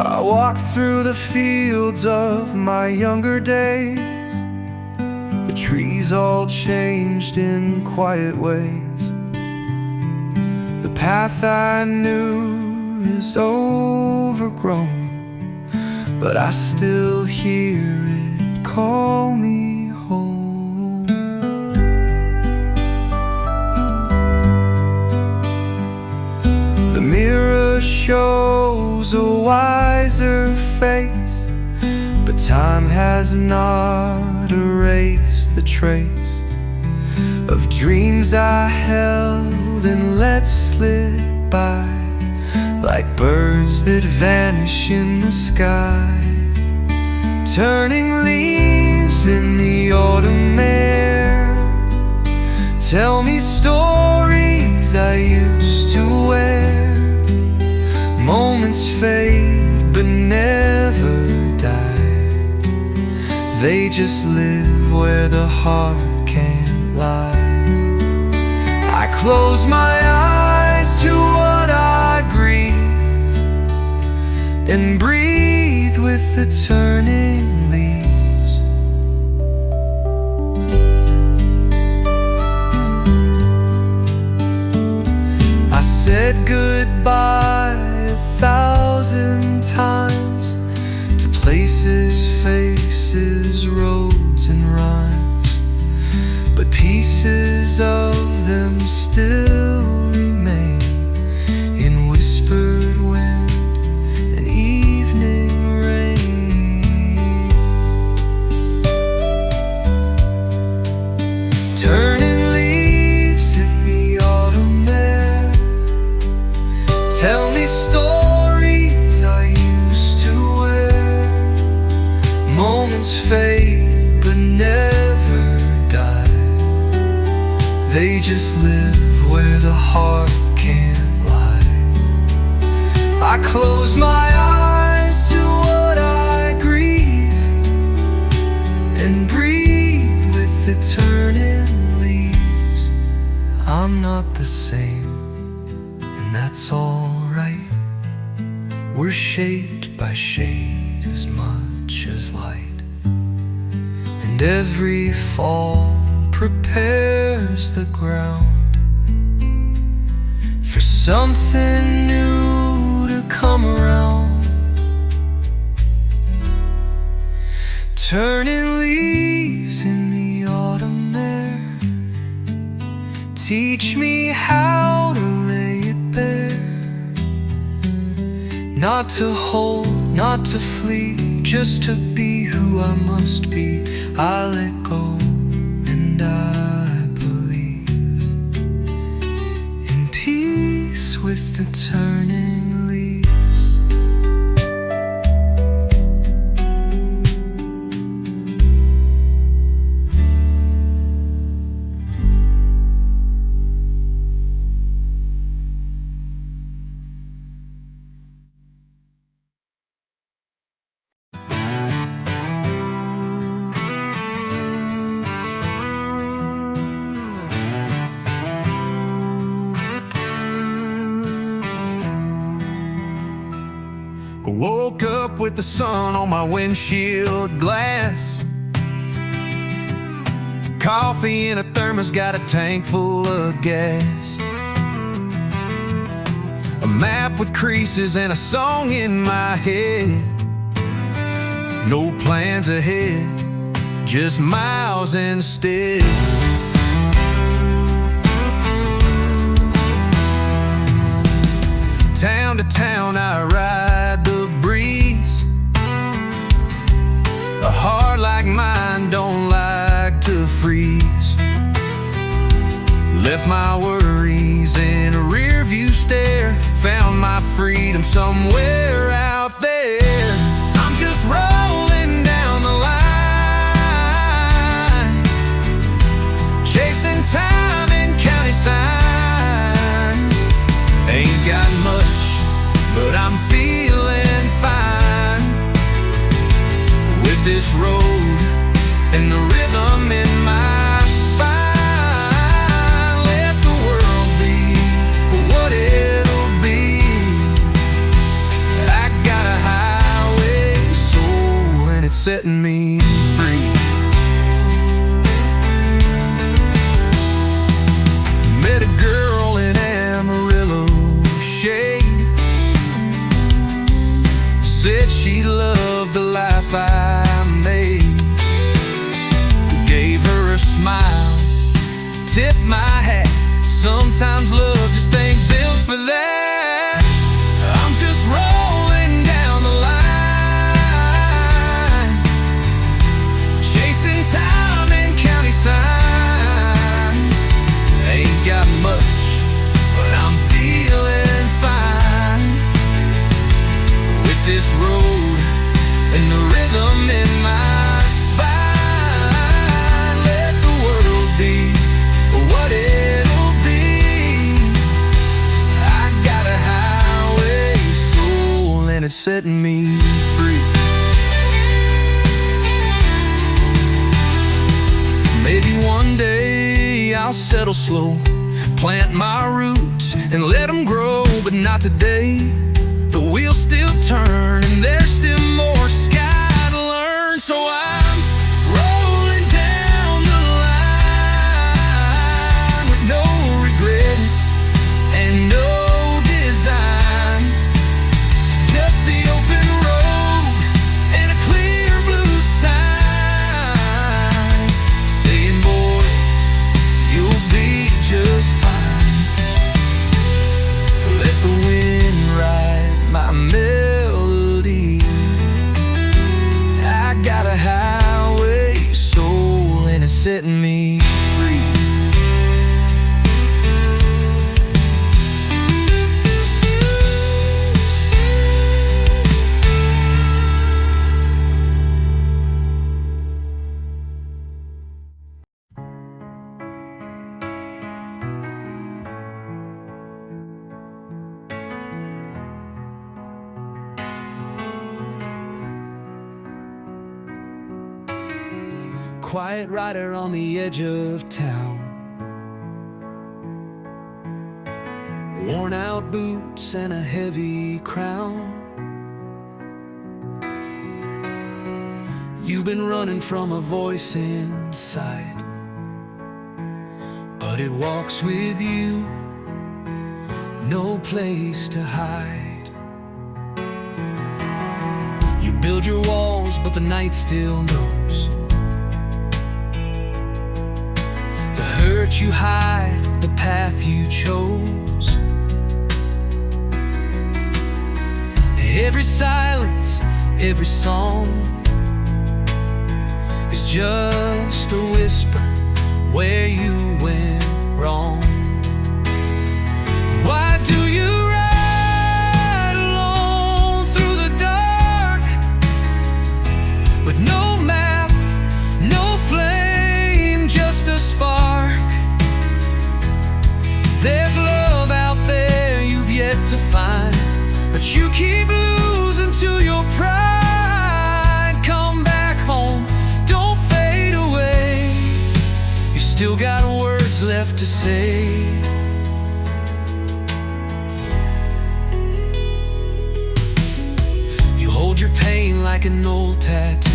I walk through the fields of my younger days. The trees all changed in quiet ways. The path I knew is overgrown, but I still hear it call me home. The mirror shows a wiser face, but time has not erased the trace of dreams I held and let slip by, like birds that vanish in the sky. Turning leaves in the autumn air tell me stories I used to wear. Moments fade but never die. They just live where the heart can't lie. I close my eyes to what I grieve and breathe with the turning leaves. I said goodbye 1,000 times to places, faces, roads and rhymes, but pieces of them still remain in whispered wind and evening rain. Turning leaves in the autumn air tell me stories I used to wear. Moments fade but never die. They just live where the heart can't lie. I close my eyes to what I grieve and breathe with the turning leaves. I'm not the same, and that's alright. We're shaped by shade as much as light, and every fall prepares the ground for something new to come around. Turning leaves in the autumn air teach me how to lay it bare. Not to hold, not to flee, just to be who I must be. I let go and I believe in peace with the turning leaves. Woke up with the sun on my windshield glass. Coffee in a thermos, got a tank full of gas. A map with creases and a song in my head. No plans ahead, just miles instead. Town to town I ride the breeze. A heart like mine don't like to freeze. Left my worries in a rear view stare. Found my freedom somewhere out there. I'm just rolling down the line, chasing time in county signs. Ain't got much, but I'm feeling fine with this road and the rhythm in my spine. Let the world be what it'll be. I setting me free. Met a girl in Amarillo shade, said she loved the life I made. Gave her a smile, tipped my hat. Sometimes love just ain't built for that. I'm just rolling down the line, chasing time and county signs. Ain't got much, but I'm feeling fine with this road and the rhythm in my spine. Let the world be what it'll be. I got a highway soul and it's setting me free. Maybe one day I'll settle slow, plant my roots and let them grow, but not today. The wheels still turn and there's still more sky to learn. So I'm rolling down the line with no regret and no design. Just the open road and a clear blue sign, saying, boy, you'll be just fine. Let the wind ride my melody. I got a highway soul and it's setting me free. Quiet rider on the edge of town, worn out boots and a heavy crown. You've been running from a voice inside, but it walks with you, no place to hide. You build your walls, but the night still knows. The hurt you hide, the path you chose. Every silence, every song is just a whisper where you went wrong. Why do you ride alone through the dark with no map, no flame, just a spark? There's love out there you've yet to find, but you keep losing to your pride. Come back home, don't fade away. You still got words left to say. You hold your pain like an old tattoo,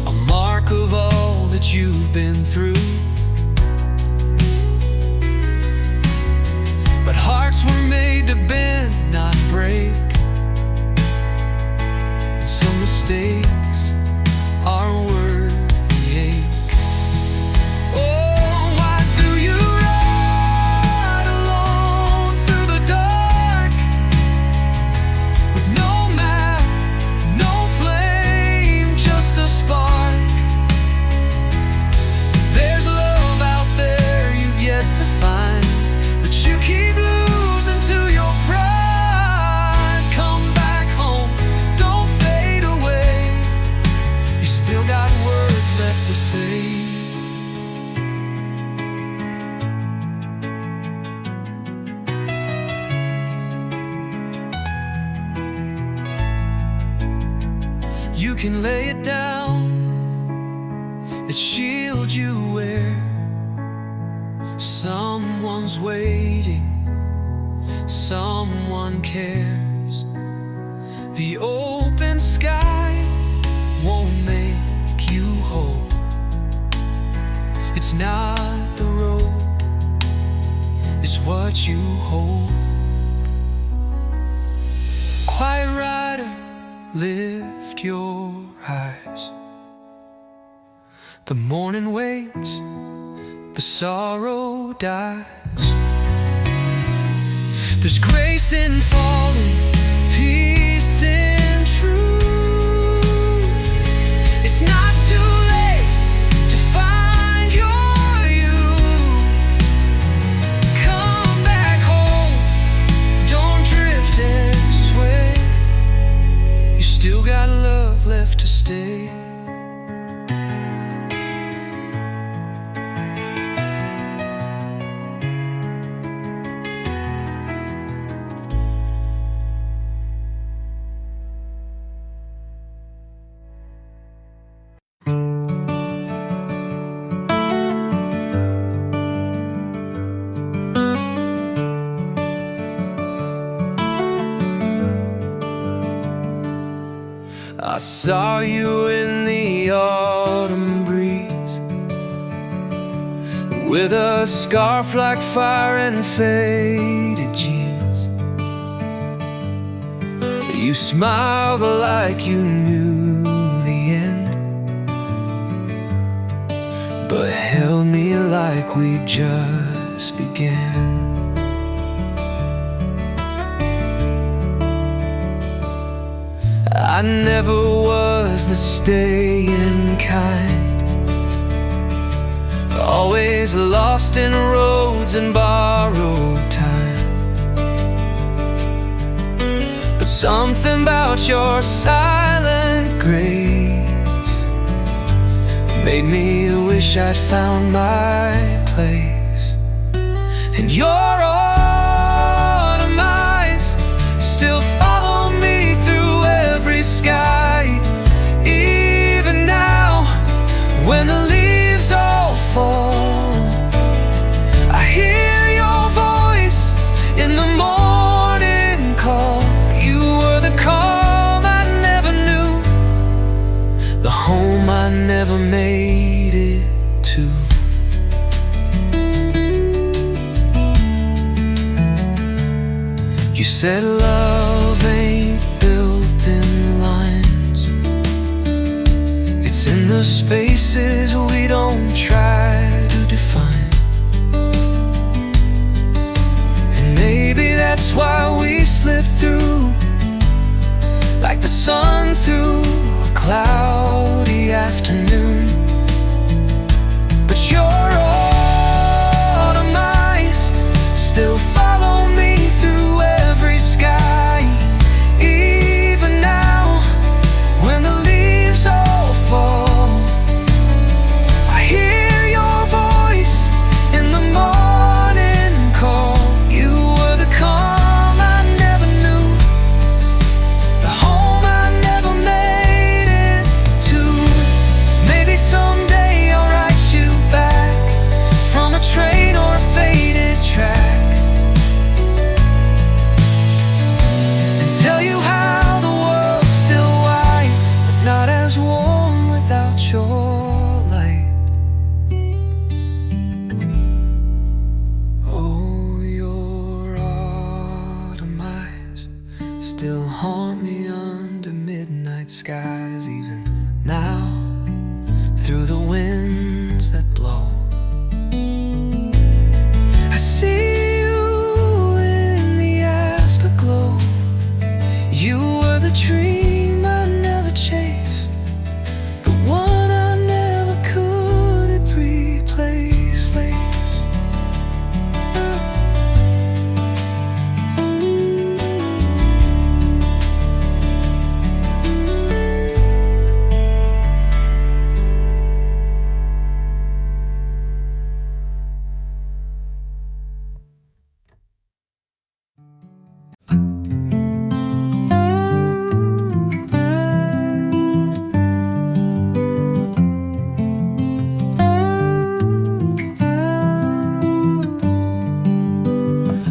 a mark of all that you've been through. But hearts were made to bend, not break, and some mistakes are worth the ache. Oh, why do you ride alone through the dark with no map, no flame, just a spark? There's love out there you've yet to find, but you keep losing to your pride. Come back home, don't fade away. You still got words left to say. You can lay it down, the shield you wear. Someone's waiting, someone cares. The open sky won't make you whole. It's not the road, it's what you hold. Quiet rider, lift your eyes. The morning waits, the sorrow dies. There's grace in falling, peace in truth. It's not too late to find your youth. Come back home, don't drift and sway. You still got love left to stay. I saw you in the autumn breeze, with a scarf like fire and faded jeans. You smiled like you knew the end, but held me like we just began. I never was the staying kind, always lost in roads and borrowed time. But something about your silent grace made me wish I'd found my place. And your autumn eyes still follow me through every sky. Even now, when the leaves all fall, I hear your voice in the morning call. You were the calm I never knew, the home I never made it to. You said love ain't built in lines, it's in the spaces we don't try to define. And maybe that's why we slip through, like the sun through a cloudy afternoon. But your autumn eyes still follow me through every sky. Even now, when the leaves all fall, I hear your voice in the morning call. You were the calm I never knew, the home I never made it to. Maybe someday I'll write you back from a train or a faded track, and tell you how the world's still wide, but not as warm without your light. Oh, your autumn eyes still haunt me under midnight skies. Even now, through the winds that blow, I see you in the afterglow. You were the dream I never chased, the one I never could replace. Lace.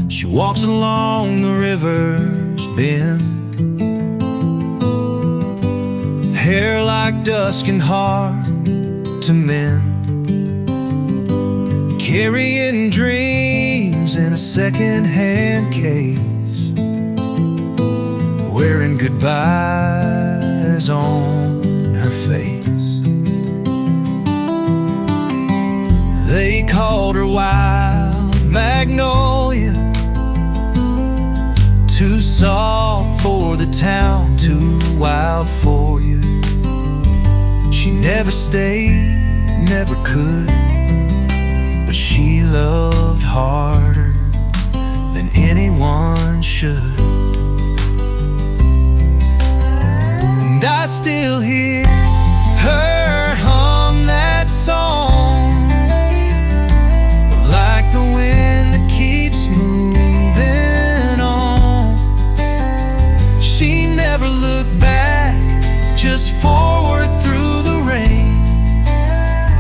She walks along the river's bend, hair like dusk and hard to mend, carrying dreams in a second-hand case, wearing goodbyes on her face. They called her wild Magnolia, too soft for the town, too wild for you. She never stayed, never could, but she loved harder than anyone should. And I still hear her hum that song, like the wind that keeps moving on. She never looked back, just forward through the rain,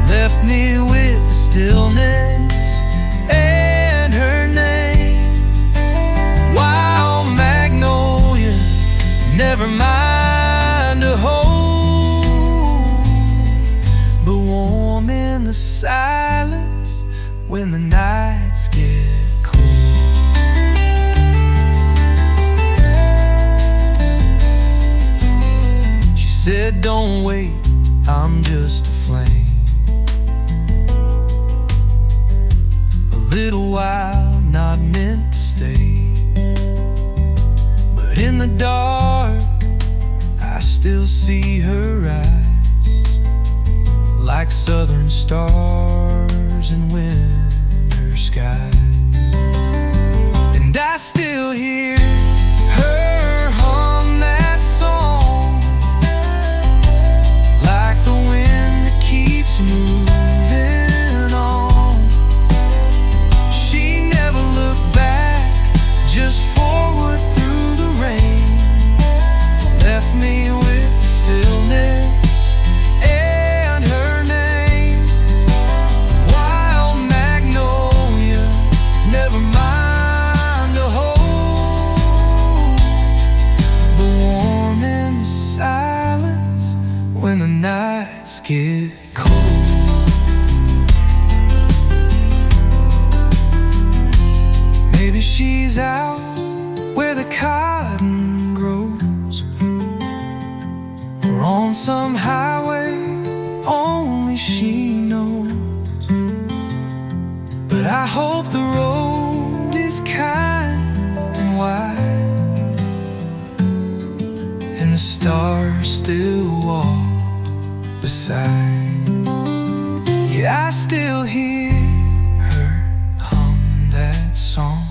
left me with the stillness and her name. Wild Magnolia, never mind a hold, but warm in the silence when the nights get cold. She said, don't wait, I'm just a flame, a little while, not meant to stay. But in the dark, I still see her eyes, like southern stars in winter skies. And I still hear her hum that song, like the wind that keeps moving on. She never looked back, just forward through the rain, left me with the stillness and her name. Wild Magnolia, never mind a hold, but warm in the silence when the nights get cold. Maybe she's out where the cotton grows, or on some highway only she knows. But I hope the road is kind and wide, and the stars still walk beside. Yeah, I still hear her hum that song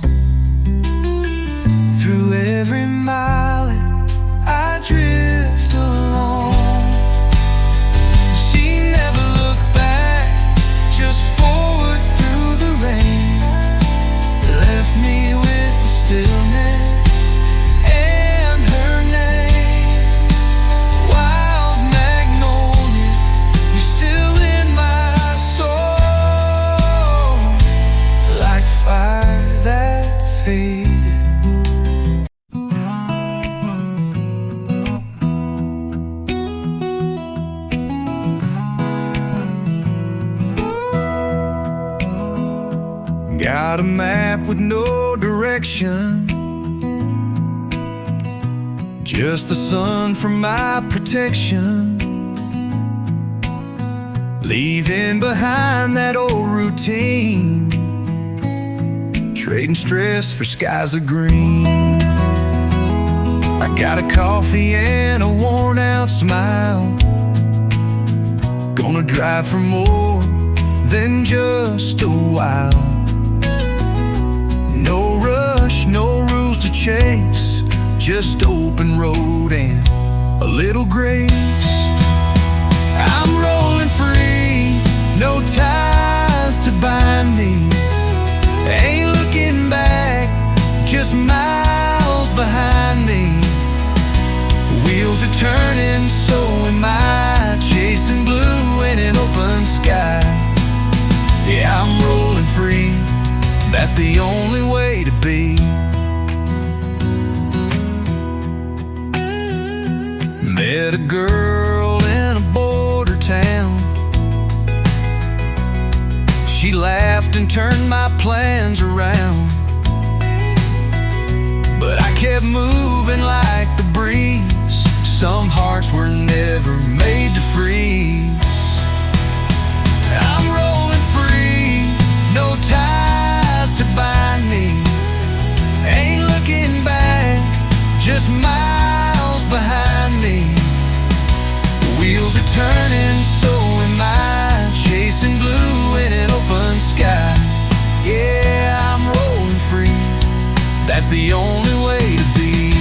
through every mile that I drift along. She never looked back, just forward through the rain, left me with the stillness and her name. Wild Magnolia, you're still in my soul, like fire that faded. Got a map with no direction, just the sun for my protection, leaving behind that old routine, trading stress for skies of green. I got a coffee and a worn out smile, gonna drive for more than just a while. No rush, no rules to chase, just open road and a little grace. I'm rolling free, no ties to bind me, ain't looking back, just miles behind me. Wheels are turning, so am I, chasing blue in an open sky. Yeah, I'm rolling free, that's the only way to be. Met a girl laughed and turned my plans around. But I kept moving like the breeze. Some hearts were never made to freeze. I'm rolling free, no ties to bind me. Ain't looking back, just miles behind me. The wheels are turning, so am I, chasing blue in an open sky. Yeah, I'm rolling free, that's the only way to be.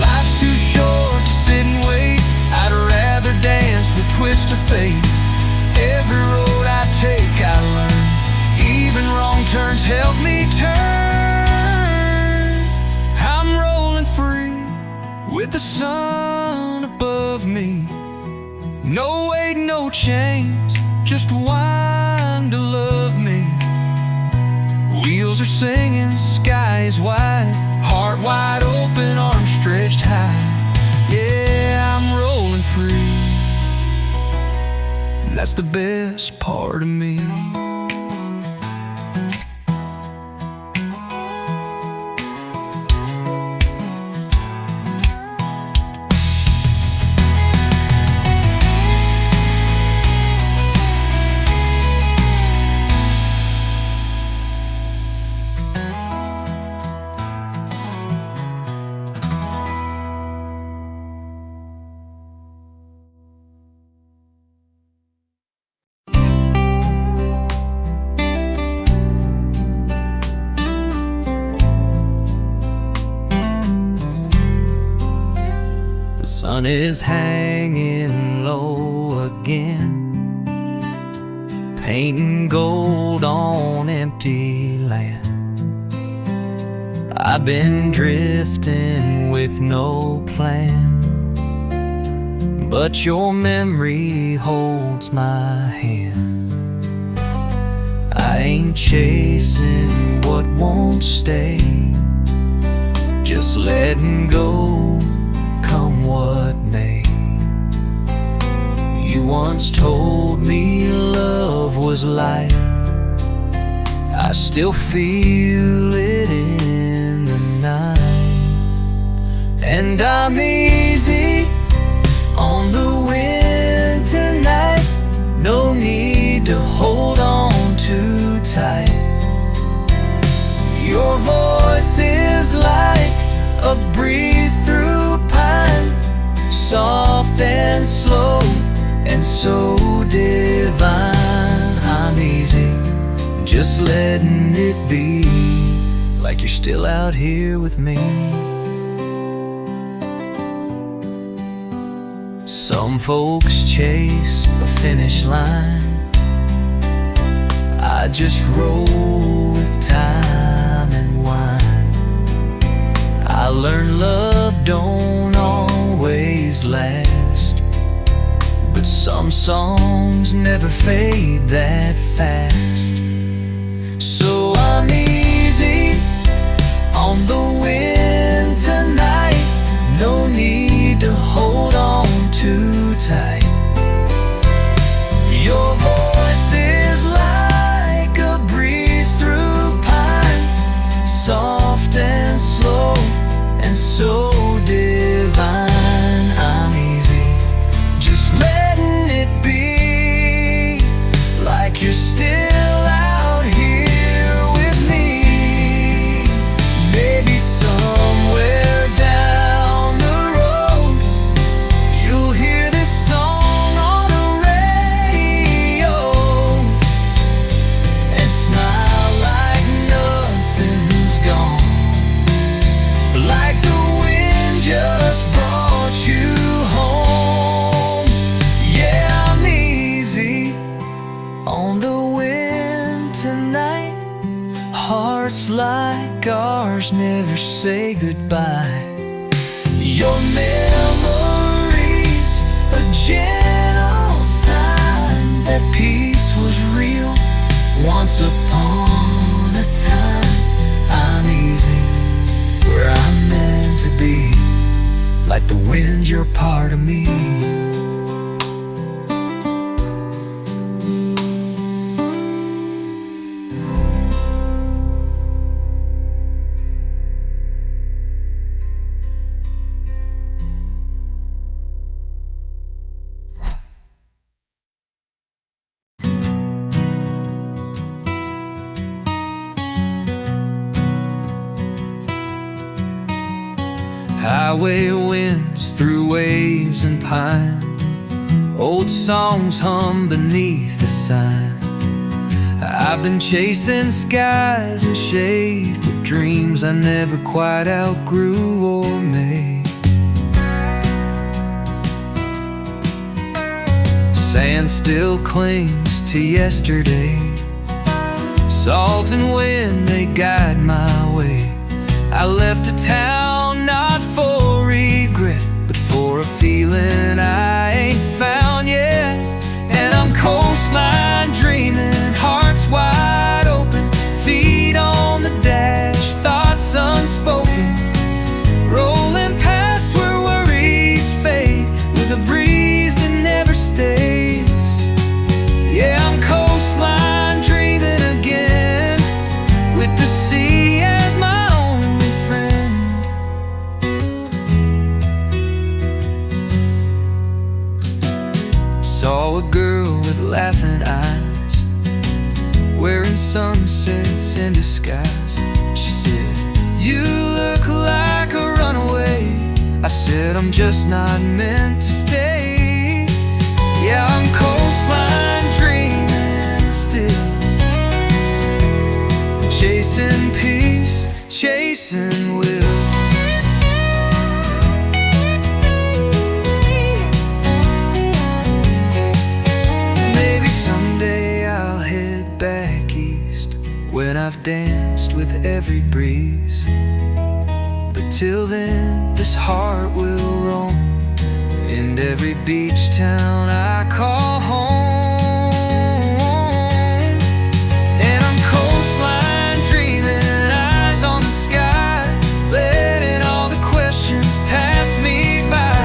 Life's too short to sit and wait. I'd rather dance with twist of fate. Every road I take I learn, even wrong turns help me turn. I'm rolling free, with the sun above me. No weight, no chains, just wine to love me. Wheels are singing, sky is wide, heart wide open, arms stretched high. Yeah, I'm rolling free, and that's the best part of me. The sun is hanging low again, painting gold on empty land. I've been drifting with no plan, but your memory holds my hand. I ain't chasing what won't stay, just letting go, come what may. You once told me love was light, I still feel it in the night. And I'm easy on the wind tonight, no need to hold on too tight. Your voice is like a breeze through pine, soft and slow and so divine. I'm easy, just letting it be, like you're still out here with me. Some folks chase a finish line, I just roll with time and wine. I learned love don't always last, but some songs never fade that fast. So I'm easy on the wind tonight, no need to hold on too tight. Your voice is like a breeze through pine, soft and slow and so divine. I'm easy, just letting it be, like you're still out here with me. Maybe somewhere down the road you'll hear this song on the radio and smile like nothing's gone, like the wind just brought you home. Yeah, I'm easy on the wind tonight, hearts like ours never say goodbye. Your memories, a gentle sign that peace was real once upon a time. I'm easy where I'm meant to be, like the wind, you're part of me. Highway winds through waves and pine, old songs hum beneath the sign. I've been chasing skies and shade with dreams I never quite outgrew or made. Sand still clings to yesterday, salt and wind, they guide my way. I left a town not for regret, but for a feeling I ain't found yet. And I'm coastline dreaming, hearts wide open, feet on the dash, thoughts unspoken, rolling past where worries fade with a breeze that never stays. Yeah, I'm coastline dreaming again, with the sea as my only friend. Saw a girl with laughing eyes, wearing sunsets in disguise. She said, "You look like a runaway." I said, "I'm just not meant to stay." Yeah, I'm coastline dreaming still, chasing peace, chasing will. Maybe someday I'll head back east, when I've danced with every breeze. But till then, this heart will roam, and every beach town I call home. And I'm coastline dreaming, eyes on the sky, letting all the questions pass me by,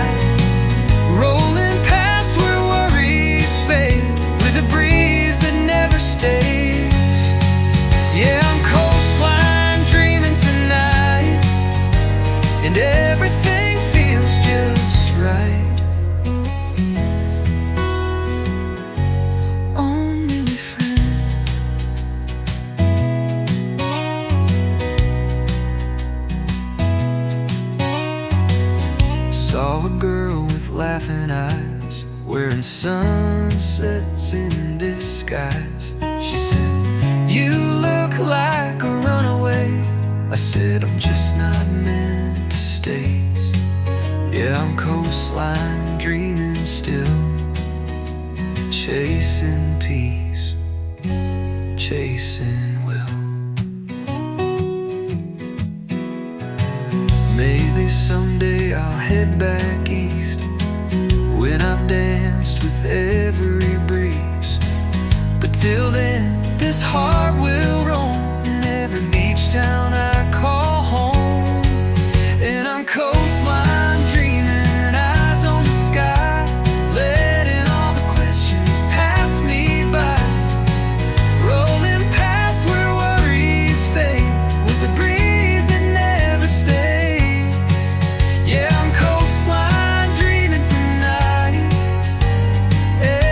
rolling past where worries fade with a breeze that never stays. Yeah, I'm coastline dreaming tonight, and everything feels just right. Saw a girl with laughing eyes, wearing sunsets in disguise. She said, "You look like a runaway." I said, "I'm just not meant to stay." Yeah, I'm coastline dreaming still, chasing peace, chasing will. Maybe someday I'll head back east, when I've danced with every breeze. But till then, this heart will roam in every beach town I call home. And I'm coastline dreaming, eyes on the sky, letting all the questions pass me by, rolling past where worries fade with a breeze that never stays. Yeah, I'm coastline dreaming tonight,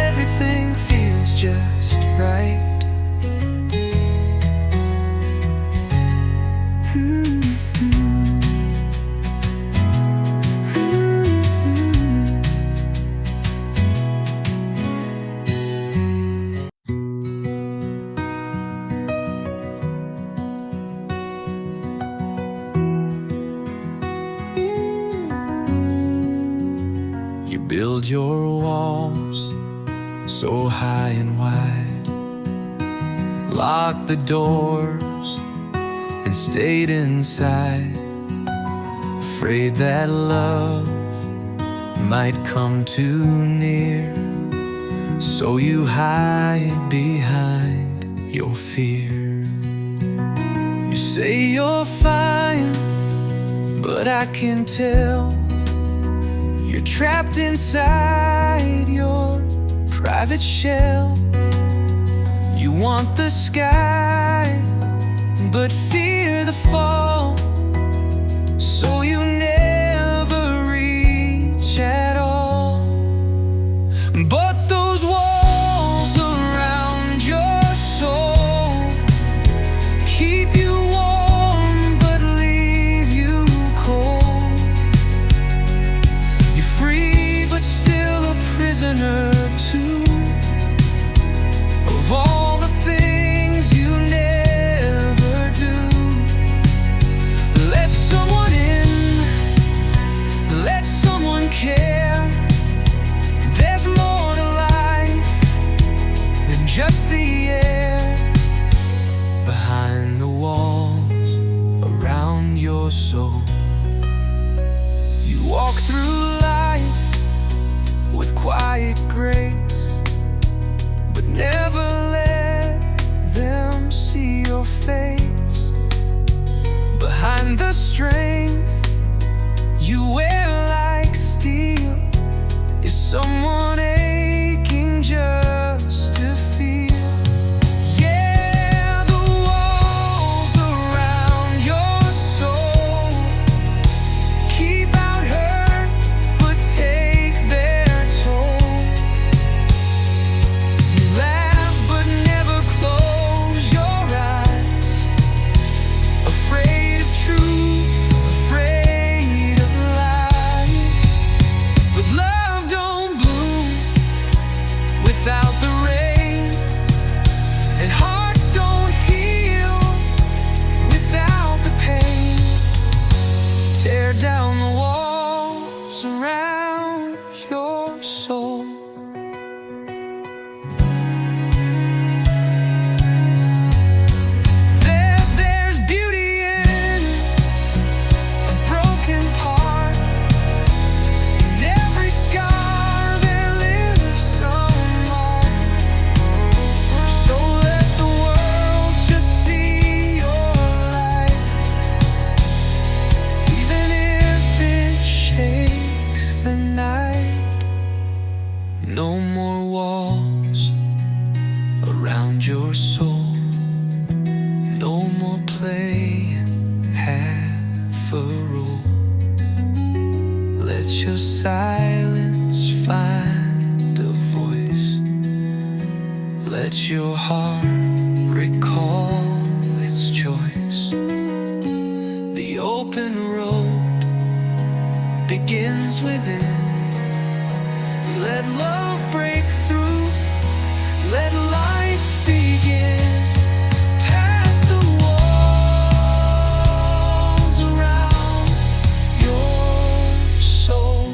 everything feels just right. You build your walls so high and wide, lock the doors and stayed inside, afraid that love might come too near. So you hide behind your fear. You say you're fine, but I can tell you're trapped inside your private shell. You want the sky, but fear the fall, so you never reach at all. But those walls around your soul keep you warm but leave you cold. Let your heart recall its choice. The open road begins within. Let love break through. Let life begin. Past the walls around your soul.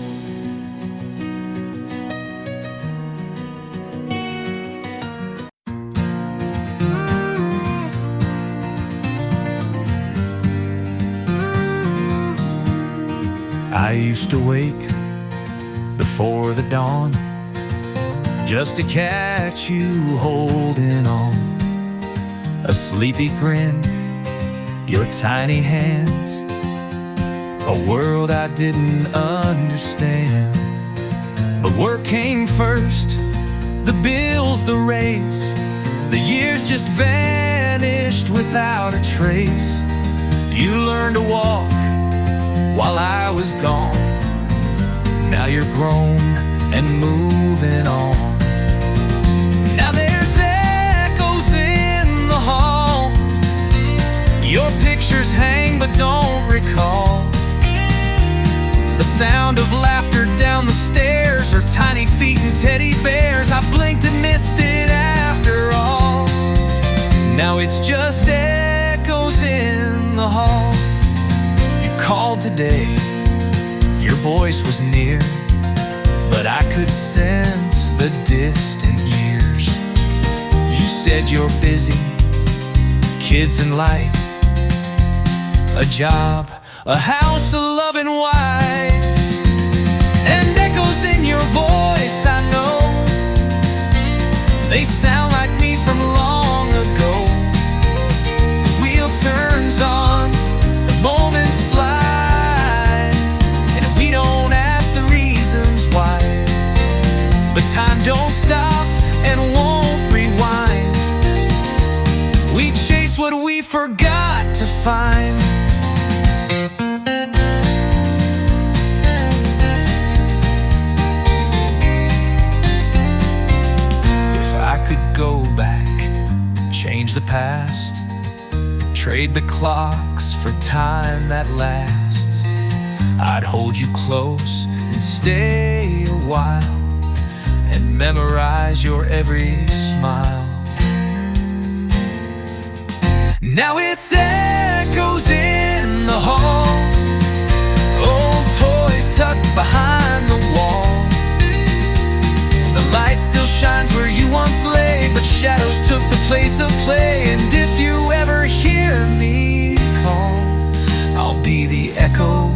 I used to wake before the dawn just to catch you holding on. A sleepy grin, your tiny hands, a world I didn't understand. But work came first, the bills, the race. The years just vanished without a trace. You learned to walk while I was gone. Now you're grown and moving on. Now there's echoes in the hall. Your pictures hang but don't recall the sound of laughter down the stairs, or tiny feet and teddy bears. I blinked and missed it after all. Now it's just echoes in the hall. You called today, your voice was near, but I could sense the distant years. You said you're busy, kids and life, a job, a house, a loving wife. And echoes in your voice, I know, they sound like me from long ago. The wheel turns on, the moments fly, and we don't ask the reasons why. But time don't stop and won't rewind. We chase what we forgot to find. If I could go back, change the past, trade the clocks for time that lasts, I'd hold you close and stay a while and memorize your every smile. Now it's echoes in the hall, old toys tucked behind the wall. The light still shines where you once lay, but shadows took the place of play. And if you ever hear me call, I'll be the echo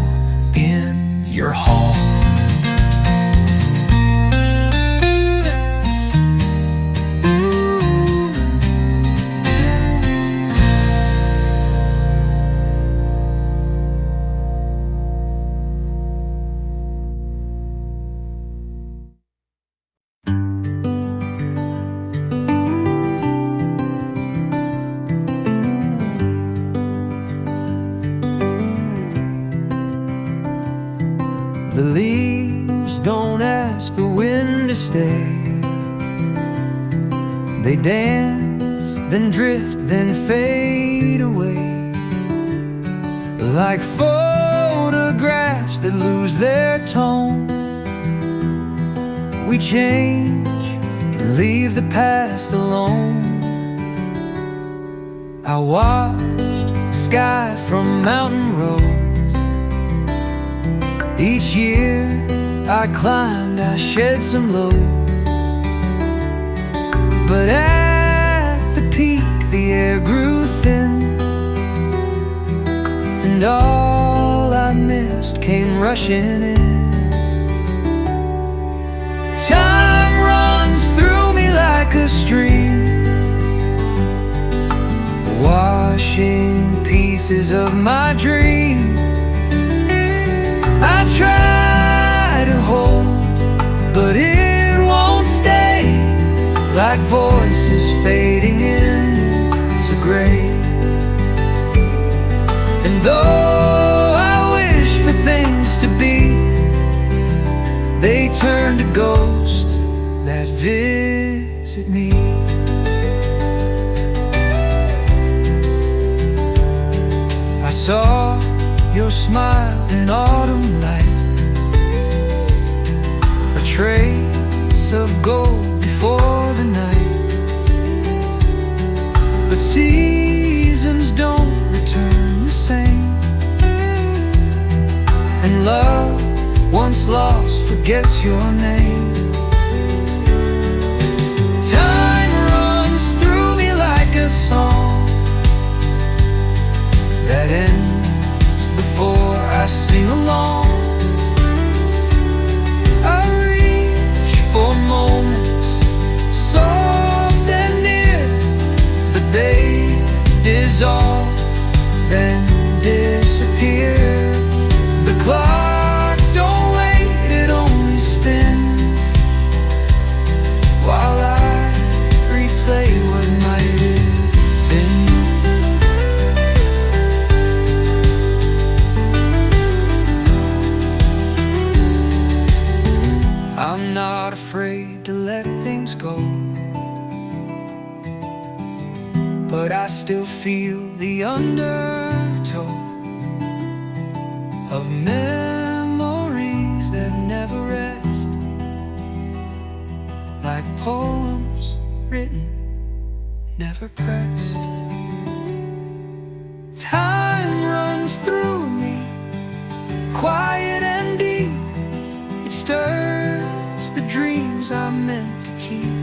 in your hall. The leaves don't ask the wind to stay. They dance, then drift, then fade away, like photographs that lose their tone. We change and leave the past alone. I watched the sky from mountain roads. Each year I climbed, I shed some load, but at the peak the air grew thin, and all I missed came rushing in. Time runs through me like a stream, washing pieces of my dream. I try to hold, but it won't stay, like voices fading into gray. And though I wish for things to be, they turn to ghosts that visit me. smile in autumn light, a trace of gold before the night. But seasons don't return the same, and love once lost forgets your name. Time runs through me like a song that ends before I sing along. I reach for moments soft and near, but they dissolve, then disappear. The clock don't wait, it only spins, while I replay what might have been. I'm not afraid to let things go, but I still feel the undertow of memories that never rest, like poems written, never pressed. Time runs through me, quiet and deep. It stirs the dreams I meant to keep.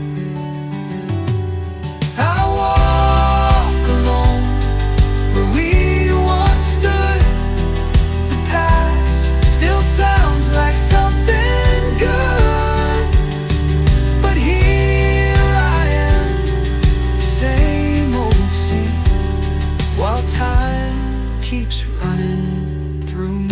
I walk alone where we once stood. The past still sounds like something good, but here I am, the same old scene, while time keeps running through me.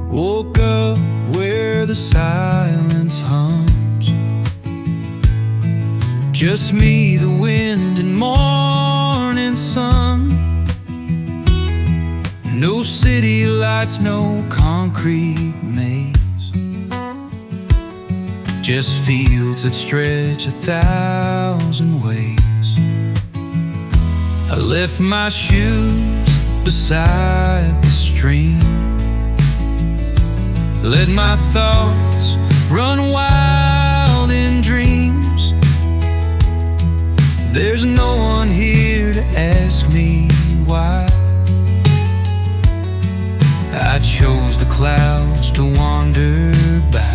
Woke up where the silence hums, just me, the wind, and morning sun. No city lights, no concrete maze, just fields that stretch 1,000 ways. I left my shoes beside the stream, let my thoughts run wild in dreams. There's no one here to ask me why I chose the clouds to wander by.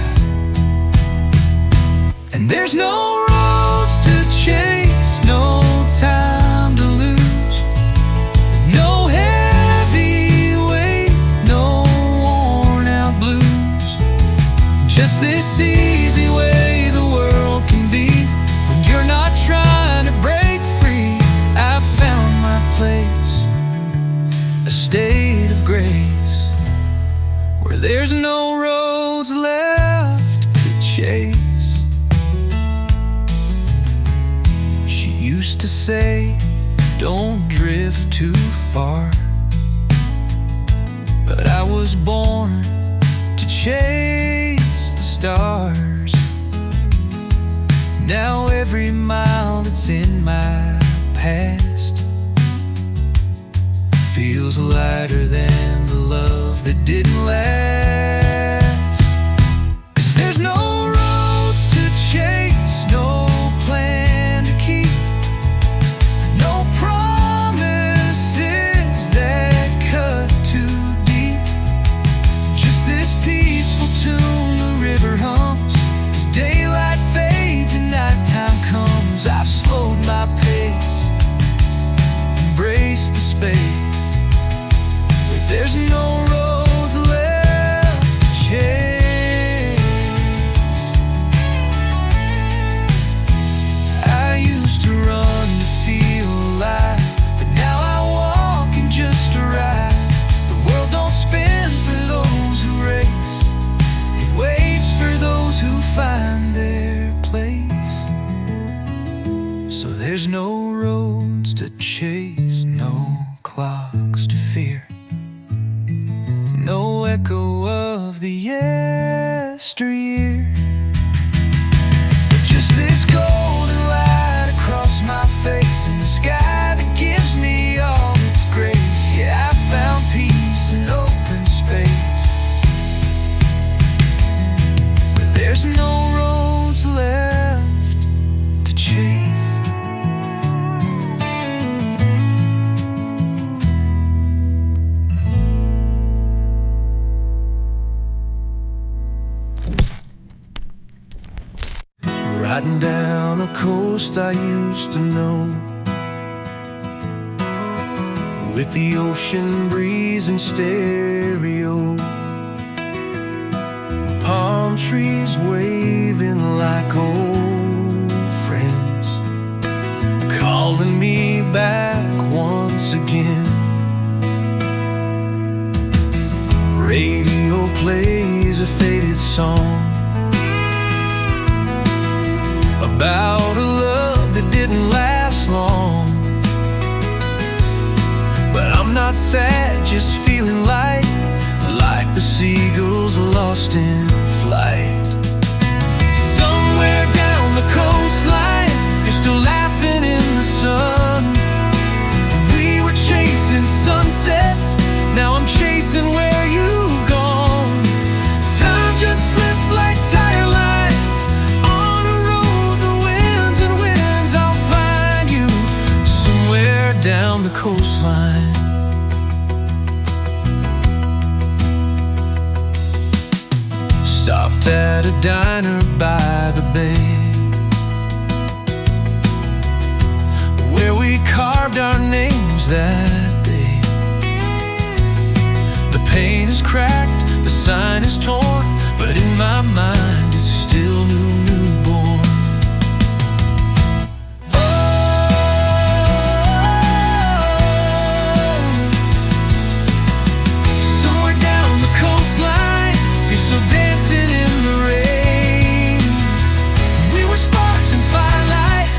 And there's no roads to chase, no time to lose, no heavy weight, no worn out blues. Just this easy way the world can be when you're not trying to break free. I found my place, a state of grace, where there's no roads left to chase. She used to say, don't drift too far, but I was born to chase the stars. Now every mile that's in my past feels lighter than the love that didn't last. 'Cause there's no roads to chase, no plan to keep, no promises that cut too deep. Just this peaceful tune the river hums as daylight fades and nighttime comes. I've slowed my pace, embraced the space. There's no roads left to chase. I used to run to feel alive, but now I walk in just a ride. The world don't spin for those who So there's no roads to chase, no clocks to fear, no echo of the yesteryear, but just this golden light across my face and the sky that gives me all its grace. Yeah, I found peace in open space, where there's no roads left to chase. Riding down a coast I used to know, with the ocean breeze in stereo, palm trees waving like old friends, calling me back once again. Radio plays a faded song about a love that didn't last long, but I'm not sad, just feeling light, like the seagulls lost in flight. Somewhere down the coastline, you're still laughing in the sun. We were chasing sunsets, now I'm chasing where you've gone. Time just slips like tire lines on a road, the winds and winds. I'll find you somewhere down the coastline. Stopped at a diner by the bay, where we carved our names that day. The paint is cracked, the sign is torn, but in my mind it's still newborn. Somewhere down the coastline, you're still dancing in the rain. We were sparks and firelight,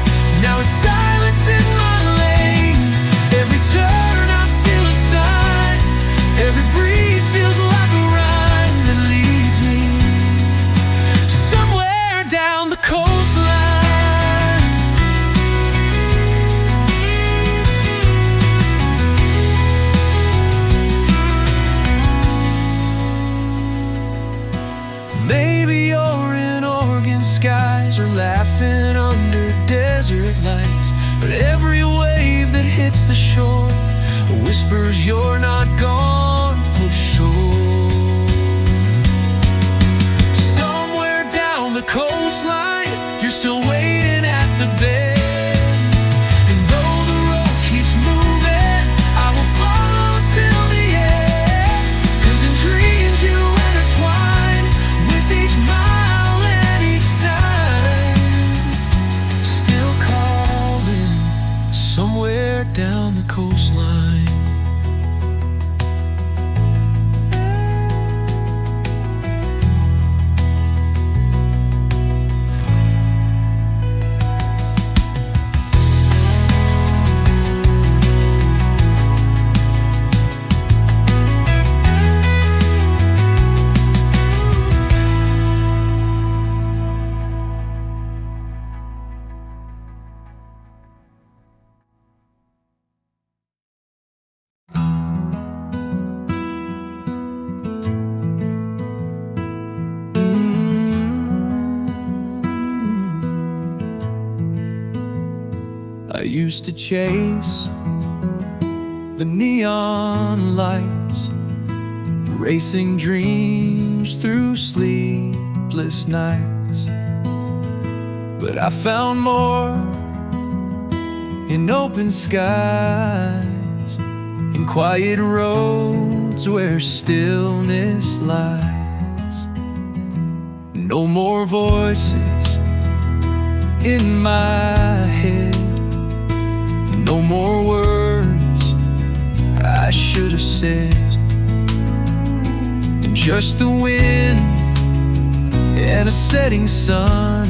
now it's silence in my lane. Every turn I feel a sign, every breeze feels like a rhyme that leads me somewhere down the coastline. Maybe you're in Oregon skies or laughing under desert lights, but every wave that hits the shore whispers you're not gone for sure. Somewhere down the coastline, you're still waiting at the bend. And though the road keeps moving, I will follow till the end. 'Cause in dreams you intertwine with each mile and each sign. Still calling somewhere down the coastline. I used to chase the neon lights, racing dreams through sleepless nights. But I found more in open skies, in quiet roads where stillness lies. No more voices in my head, no more words I should have said, and just the wind and a setting sun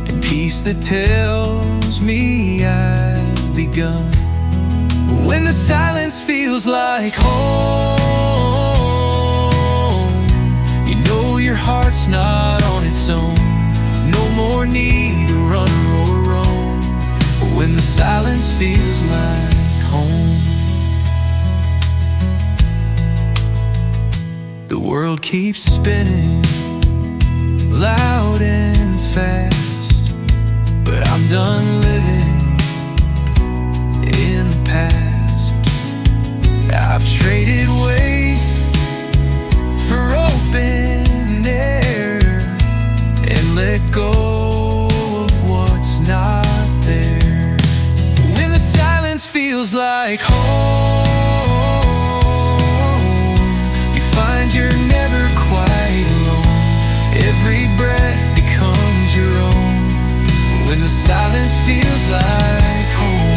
and peace that tells me I've begun. When the silence feels like home, you know your heart's not on its own. No more need to run or roam. When the silence feels like home, the world keeps spinning loud and fast, but I'm done living in the past. I've traded weight for open air and let go of what's not there. When the silence feels like home, you find you're never quite alone. Every breath becomes your own. When the silence feels like home.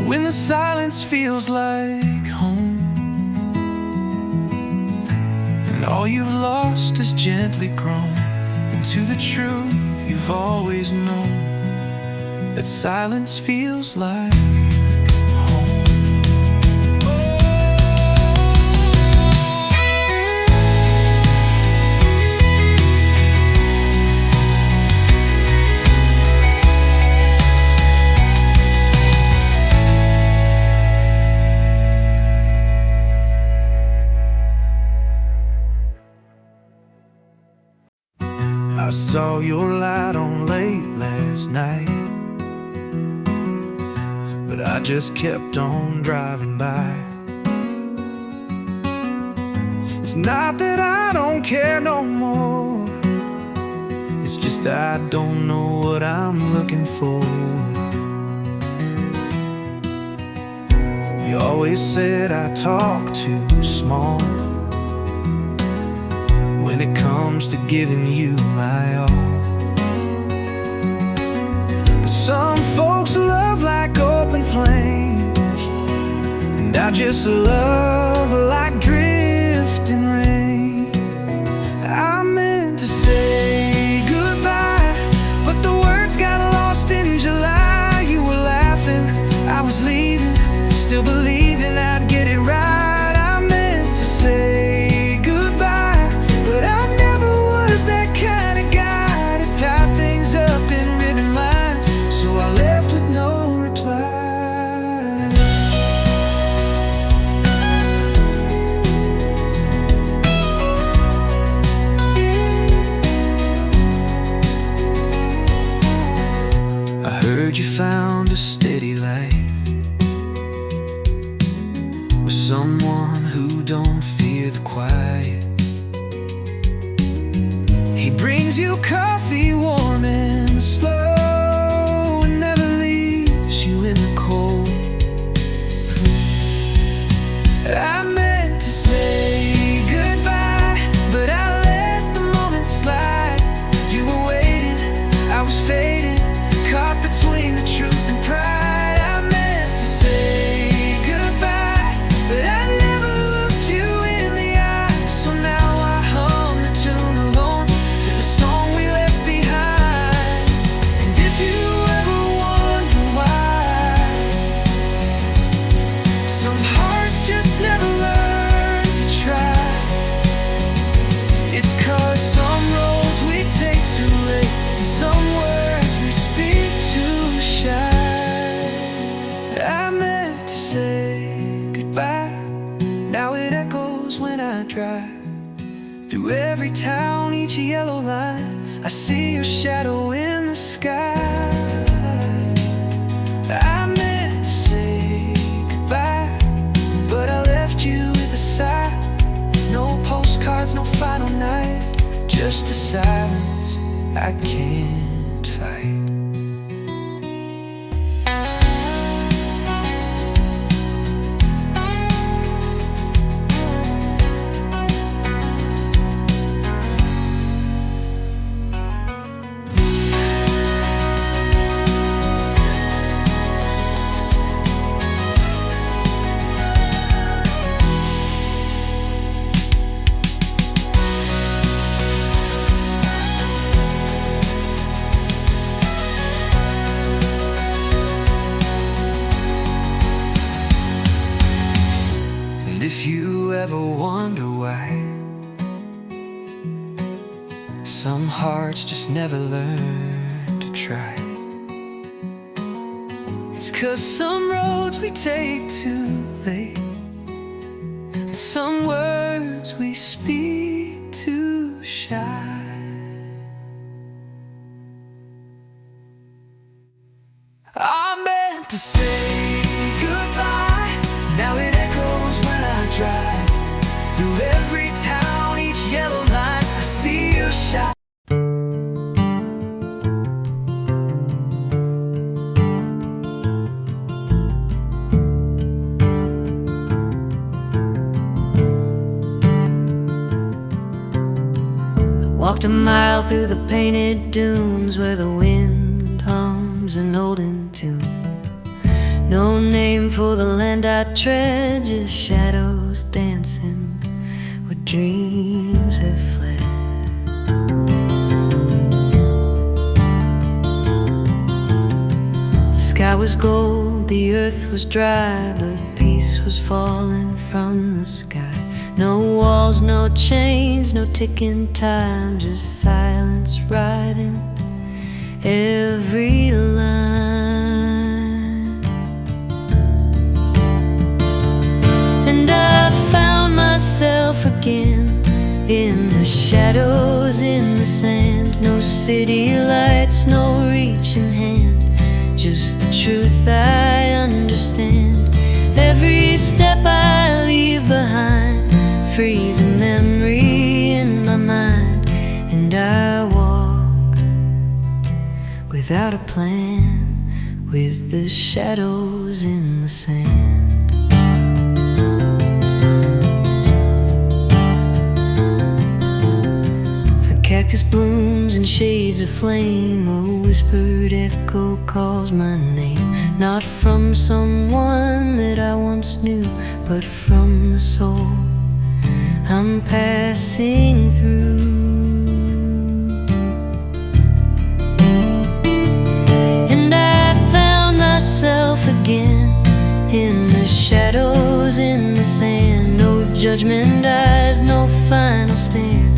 When the silence feels like home, and all you've lost is gently grown into the truth you've always known, that silence feels like home. I saw your light on late last night, but I just kept on driving by. It's not that I don't care no more, it's just I don't know what I'm looking for. You always said I talk too small when it comes to giving you my all. But some folks love like open flames, and I just love like drifting rain. I meant to say goodbye, but the words got lost in July. You were laughing, I was leaving, still believing I'd get it right. I meant to say you found a steady life with someone who don't fear the quiet. He brings you coffee warm and slow, and never leaves you in the cold. I meant to say goodbye, but I let the moment slide. You were waiting, I was fading, caught between the truth and pride. I meant to say goodbye, but I never looked you in the eye. So now I hum the tune alone to the song we left behind. And if you ever wonder why some hearts just never learn to try, it's 'cause some roads we take too late, and some words we speak too shy. I meant to say goodbye, now it echoes when I drive through every town, each yellow line. I see your shadow in the sky. I meant to say goodbye, but I left you with a sigh. just a silence I can't fight. If you ever wonder why some hearts just never learn to try, it's 'cause some roads we take too late, and some words we speak too shy. I meant to say goodbye, now it echoes when I drive through every town, each yellow line, I see your shine. Walked a mile through the painted dunes where the wind hums an olden tune. No name for the land I tread, just shadows dancing where dreams have fled. The sky was gold, the earth was dry, but peace was falling from the sky. No walls, no chains, no ticking time, just silence riding every line. And I found myself again in the shadows, in the sand. No city lights, no reaching hand, just the truth I understand. Every step I leave behind frees a memory in my mind, and I walk without a plan, with the shadows in the sand. The cactus blooms in shades of flame, a whispered echo calls my name, not from someone that I once knew, but from the soul I'm passing through. And I found myself again in the shadows, in the sand. No judgment eyes, no final stand,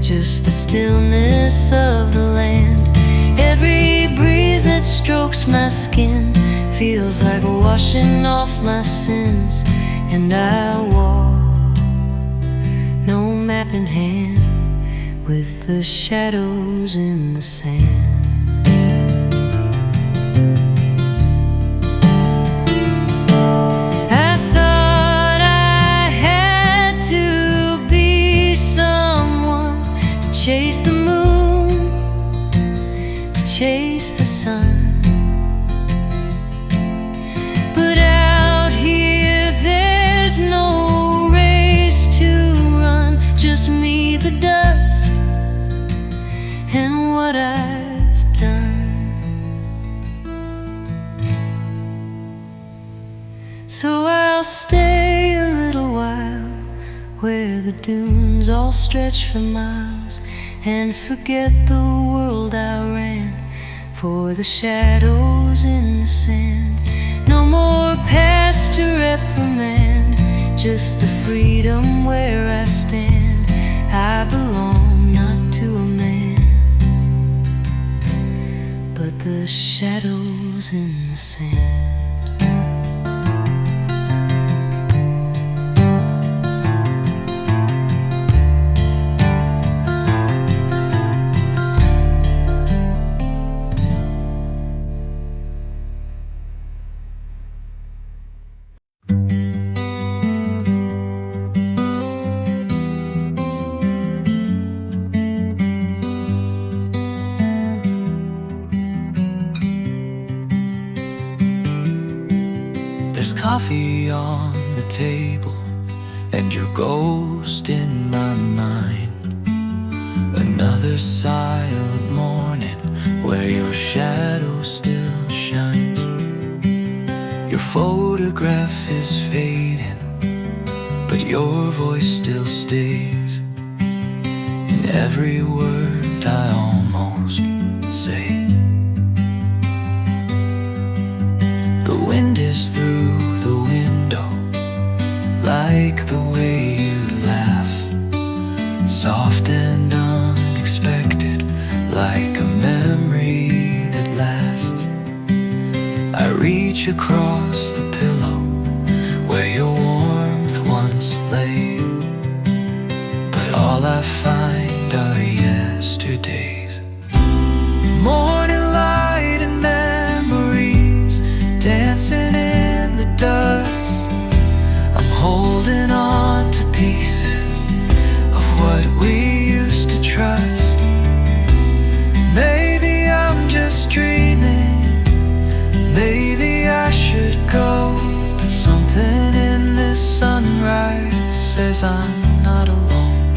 just the stillness of the land. Every breeze that strokes my skin feels like washing off my sins, and I walk, no map in hand, with the shadows in the sand. I thought I had to be someone to chase the moon, to chase the sun. But out here there's no race to run, just me, the dust, and what I've done. So I'll stay a little while where the dunes all stretch for miles, and forget the world I ran for the shadows in the sand. No more past to reprimand, just the freedom where I stand. I belong not to a man, but the shadows in the sand. on the table, and your ghost in my mind. Another silent morning where your shadow still shines. Your photograph is fading, but your voice still stays in every word I almost say. The wind is through the window, like the way you'd laugh, soft and unexpected, like a memory that lasts. I reach across the pillow where your warmth once lay, but all I find are yesterdays. Morning light and memories dancing in the dust. I'm holding on to pieces of what we used to trust. Maybe I'm just dreaming, maybe I should go, but something in this sunrise says I'm not alone.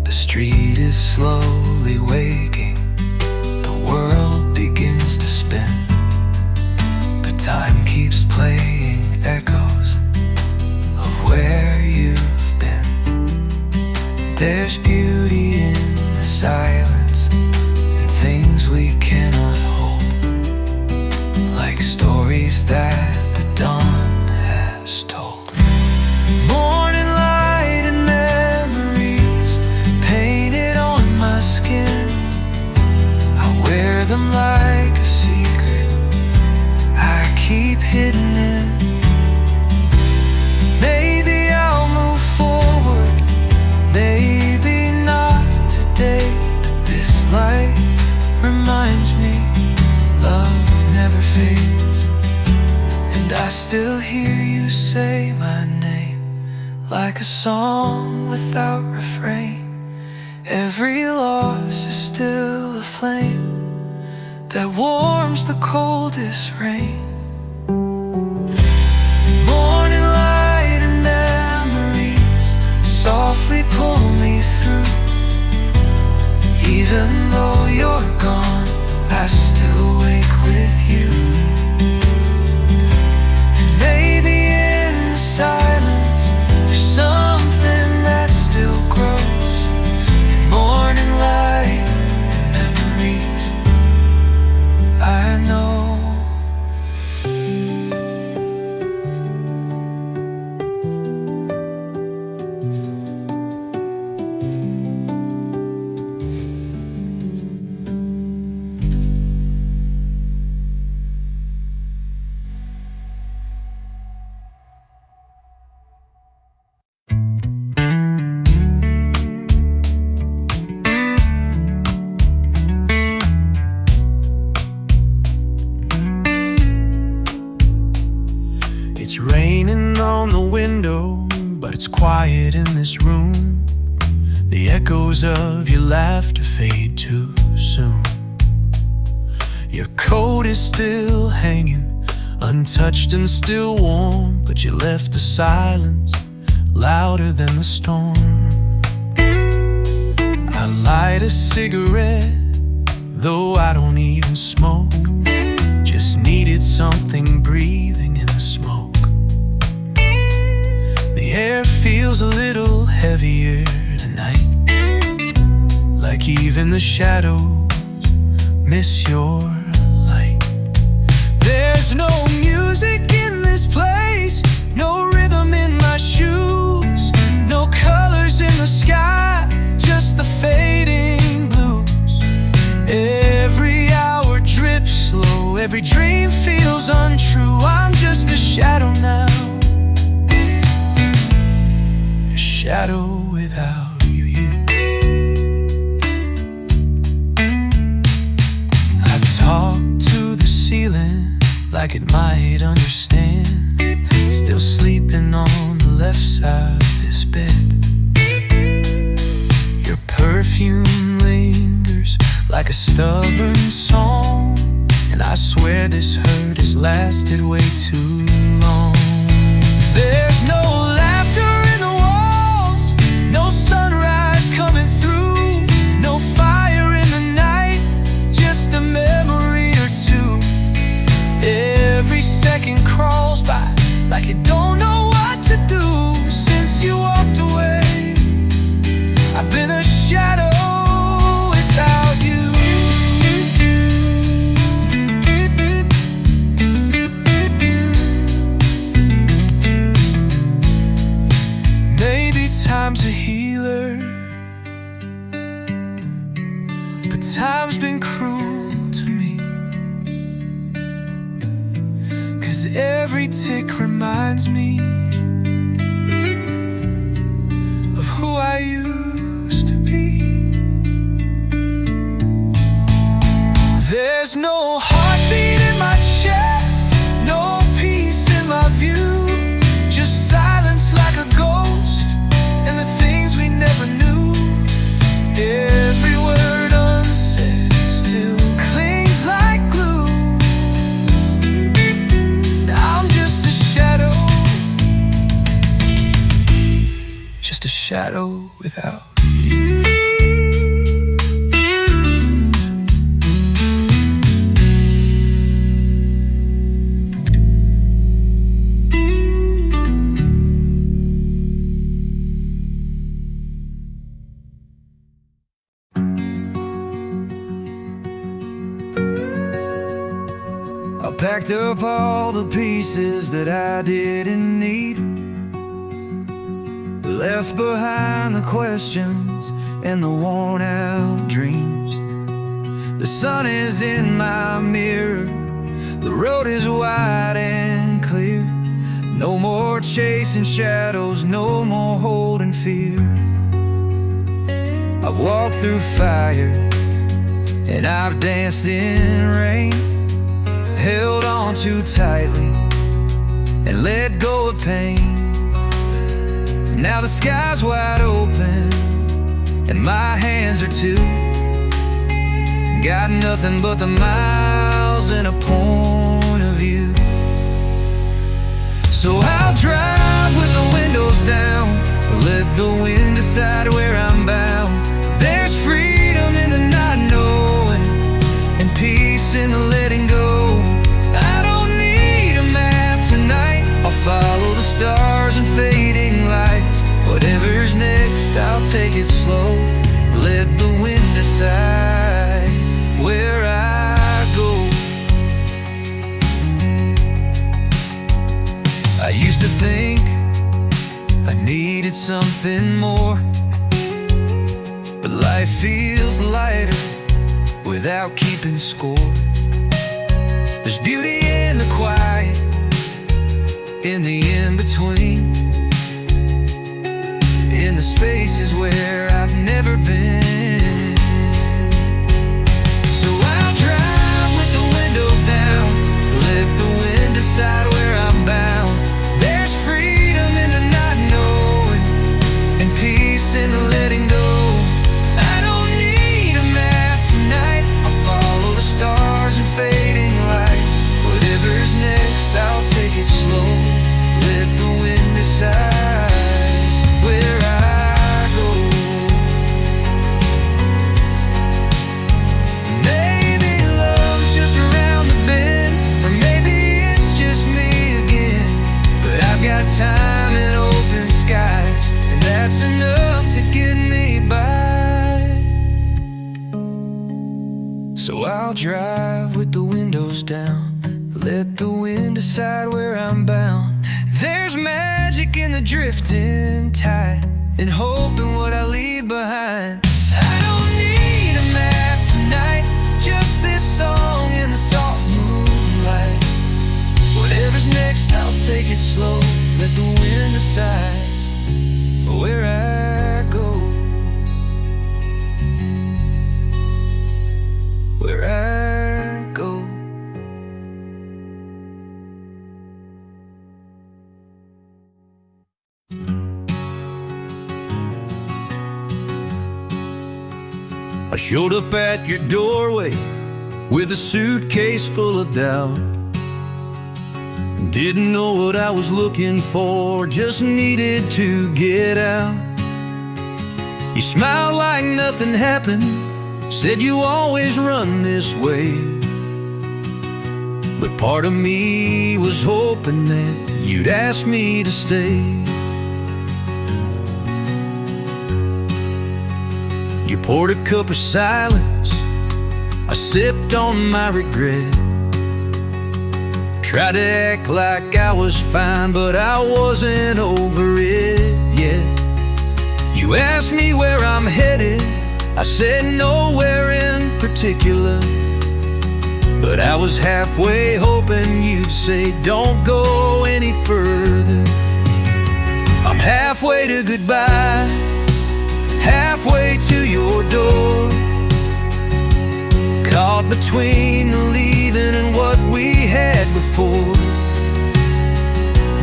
The street is slowly waking, the world begins to spin, but time keeps playing echoes of where you've been. There's beauty in the silence, and things we cannot hold, like stories that the dawn has told. Morning light and memories painted on my skin. I wear them like a secret I keep hidden in. Maybe I'll move forward, maybe not today, but this light reminds me love never fades. And I still hear you say my name, like a song without refrain. Every loss is still a flame that warms the coldest rain. Morning light and memories softly pull me through. Even though you're gone, I still wake with you. And maybe in the silence there's something that still grows in morning light and memories. I know. It's raining on the window, but it's quiet in this room. The echoes of your laughter fade too soon. Your coat is still hanging, untouched and still warm, but you left the silence louder than the storm. I light a cigarette, though I don't even smoke. Just needed something breathing in the smoke. The air feels a little heavier tonight, like even the shadows miss your light. There's no music in this place, no rhythm in my shoes, no colors in the sky, just the fading blues. Every hour drips slow, every dream feels untrue. I'm just a shadow now, a shadow without you here. I talk to the ceiling like it might understand, still sleeping on the left side of this bed. Your perfume lingers like a stubborn song, and I swear this hurt has lasted way too long. There's no laughter in the walls, no sunrise coming through, no fire in the night, just a memory or two. Every second crawls by like it don't know what to do. Since you walked away, I've been a shadow without you. Maybe time's a healer, but time's been cruel to me. 'Cause every tick reminds me of who I used to be. There's no heartbeat in my chest, no peace in my view, just silence like a ghost, and the things we never knew. Every word unsaid still clings like glue. I'm just a shadow, just a shadow without you. I packed up all the pieces that I didn't need, left behind the questions and the worn out dreams. The sun is in my mirror, the road is wide and clear. No more chasing shadows, no more holding fear. I've walked through fire and I've danced in rain, held on too tightly and let go of pain. Now the sky's wide open and my hands are too. Got nothing but the miles and a point of view. So I'll drive with the windows down, let the wind decide where I'm bound. There's freedom in the not knowing and peace in the letting go. I don't need a map tonight, I'll follow the stars and fading lights. Whatever's next, I'll take it slow, let the wind decide where I go. I used to think I needed something more, but life feels lighter without keeping score. There's beauty in the quiet, in the in-between, in the spaces where I've never been. So I'll drive with the windows down, let the wind decide where I'm bound. There's freedom in the not knowing and peace in the letting go. I don't need a map tonight, I'll follow the stars and fading lights. Whatever's next, I'll take it slow, let the wind decide where I go. Maybe love's just around the bend, or maybe it's just me again. But I've got time and open skies, and that's enough to get me by. So I'll drive with the windows down, let the wind decide where I'm bound. There's magic in the drifting tide and hope in what I leave behind. I don't need a map tonight, just this song in the soft moonlight. Whatever's next, I'll take it slow, let the wind decide where I go, where I go. I showed up at your doorway with a suitcase full of doubt. Didn't know what I was looking for, just needed to get out. You smiled like nothing happened, said you always run this way. But part of me was hoping that you'd ask me to stay. You poured a cup of silence, I sipped on my regret. Tried to act like I was fine, but I wasn't over it yet. You asked me where I'm headed, I said nowhere in particular. But I was halfway hoping you'd say don't go any further. I'm halfway to goodbye, halfway to your door, caught between the leaving and what we had before.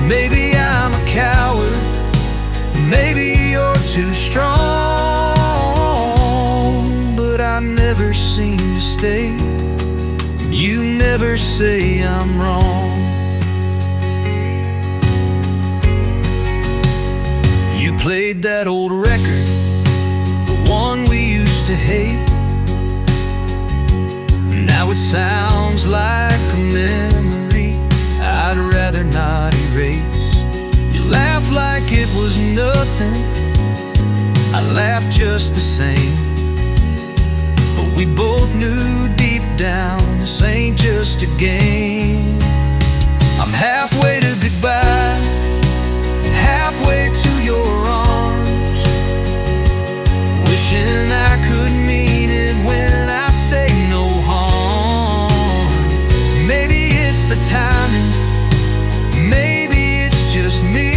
Maybe I'm a coward, maybe you're too strong, but I never seem to stay, and you never say I'm wrong. You played that old record, the one we used to hate. Now it sounds like a memory I'd rather not erase. You laugh like it was nothing, I laughed just the same. But we both knew deep down this ain't just a game. I'm halfway to goodbye, halfway to your arms, wishing I could mean it when I say no harm. Maybe it's the timing, maybe it's just me,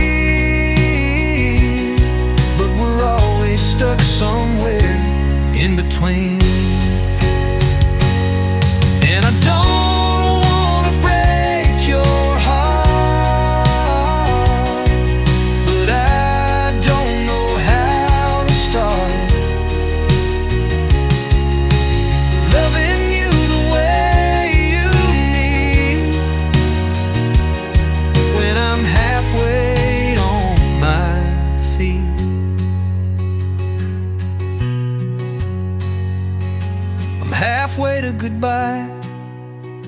but we're always stuck somewhere in between. And I don't wanna break your heart, but I don't know how to start loving you the way you need when I'm halfway on my feet. I'm halfway to goodbye,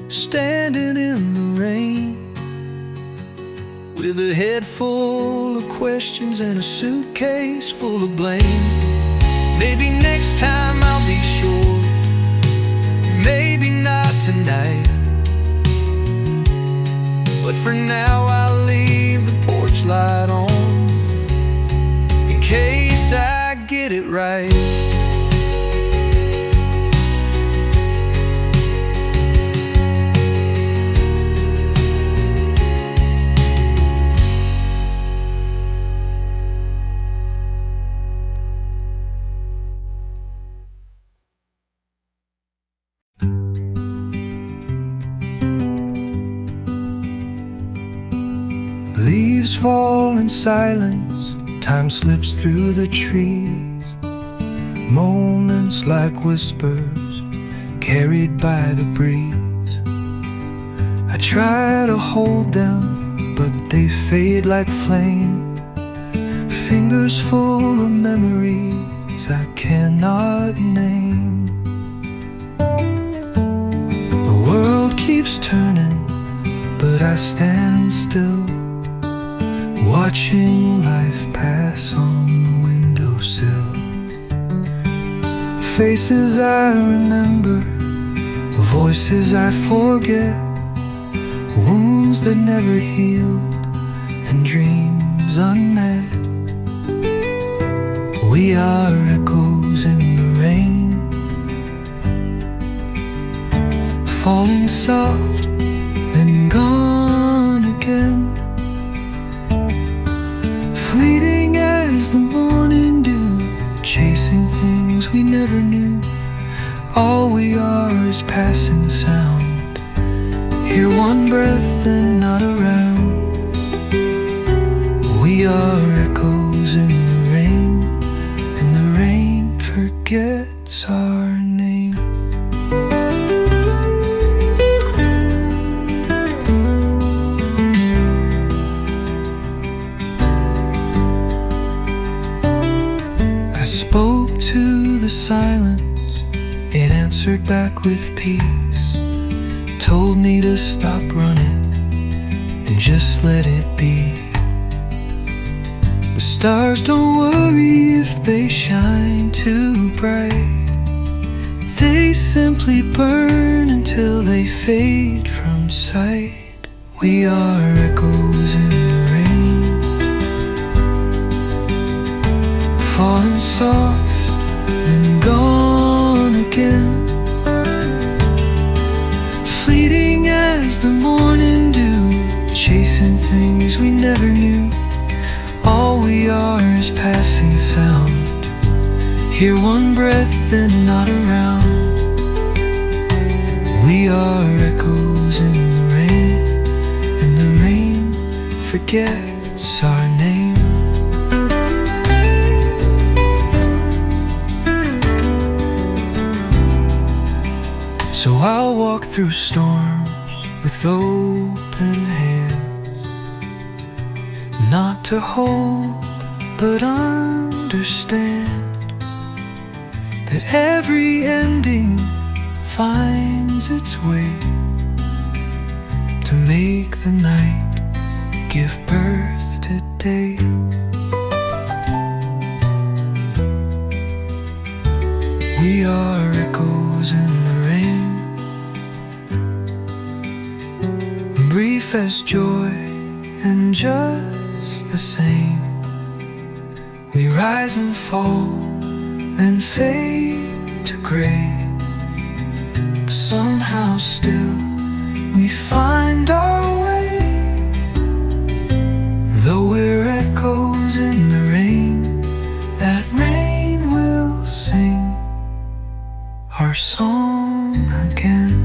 standing in the rain, with a head full of questions and a suitcase full of blame. Maybe next time I'll be sure, maybe not tonight, but for now I'll leave the porch light on, in case I get it right. Leaves fall in silence, time slips through the trees, moments like whispers carried by the breeze. I try to hold them, but they fade like flame, fingers full of memories I cannot name. The world keeps turning, but I stand still, watching life pass on the windowsill. Faces I remember, voices I forget, wounds that never healed, and dreams unmet. We are echoes in the rain, falling soft, then gone again, fleeting as the morning dew, chasing things we never knew. All we are is passing sound, hear one breath and not around. We are echoes in the rain, and the rain forgets our name. the silence, it answered back with peace. Told me to stop running and just let it be. The stars don't worry if they shine too bright. They simply burn until they fade from sight. We are echoes in the rain, falling soft, then gone again, fleeting as the morning dew, chasing things we never knew. All we are is passing sound, hear one breath then not around. We are echoes in the rain, and the rain forgets our name. So I'll walk through storms with open hands, not to hold but understand that every ending finds its way to make the night give birth to day. We are echoes in the rain, brief as joy and just the same. We rise and fall, then fade to gray, but somehow still we find our way. Though we're echoes in the rain, that rain will sing our song again.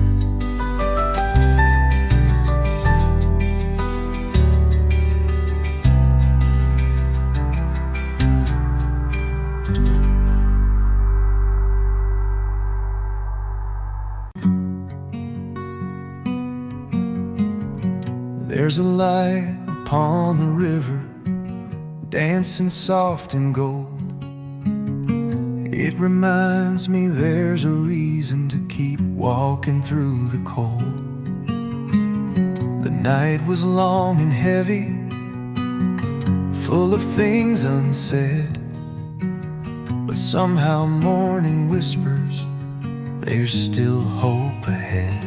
There's a light upon the river, dancing soft in gold. It reminds me there's a reason to keep walking through the cold. The night was long and heavy, full of things unsaid, but somehow morning whispers there's still hope ahead.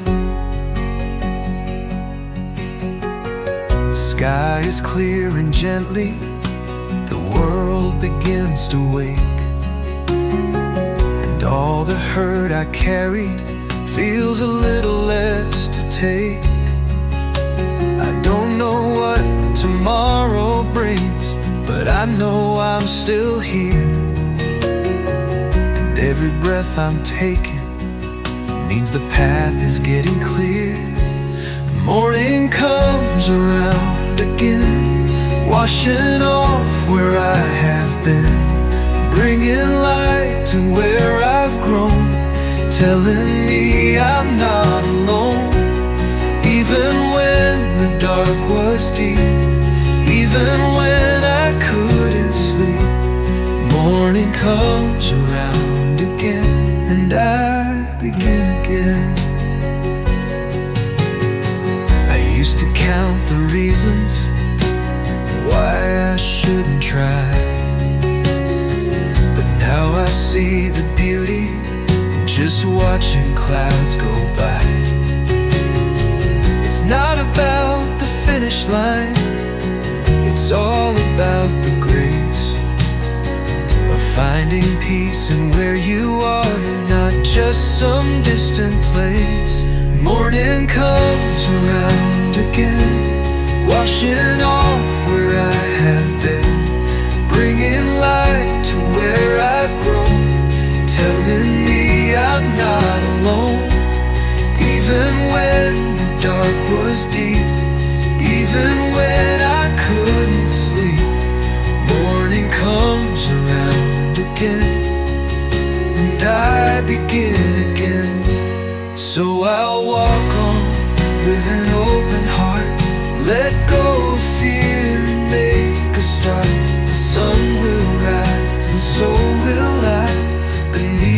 The sky is clear and gently the world begins to wake, and all the hurt I carried feels a little less to take. I don't know what tomorrow brings, but I know I'm still here, and every breath I'm taking means the path is getting clear. Morning comes around again, washing off where I have been, bringing light to where I've grown, telling me I'm not alone. Even when the dark was deep, even when I couldn't sleep, morning comes around again, and I begin again. I used to count the reasons why I shouldn't try, but now I see the beauty in just watching clouds go by. It's not about the finish line, it's all about the grace of finding peace in where you are, not just some distant place. Morning comes around again, washing off where I have been, bringing light to where I've grown, telling me I'm not alone. Even when the dark was deep, even when I couldn't sleep, morning comes around again, and I begin again. So I'll walk on with an open heart, let go of fear and make a start. The sun will rise and so will I beneath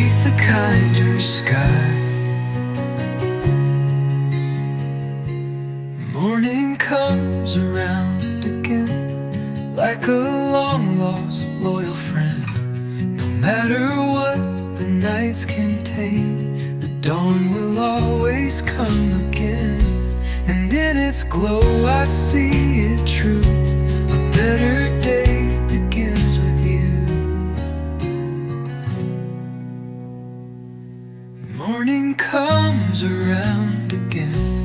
nights contain, the dawn will always come again. And in its glow I see it true, a better day begins with you. Morning comes around again,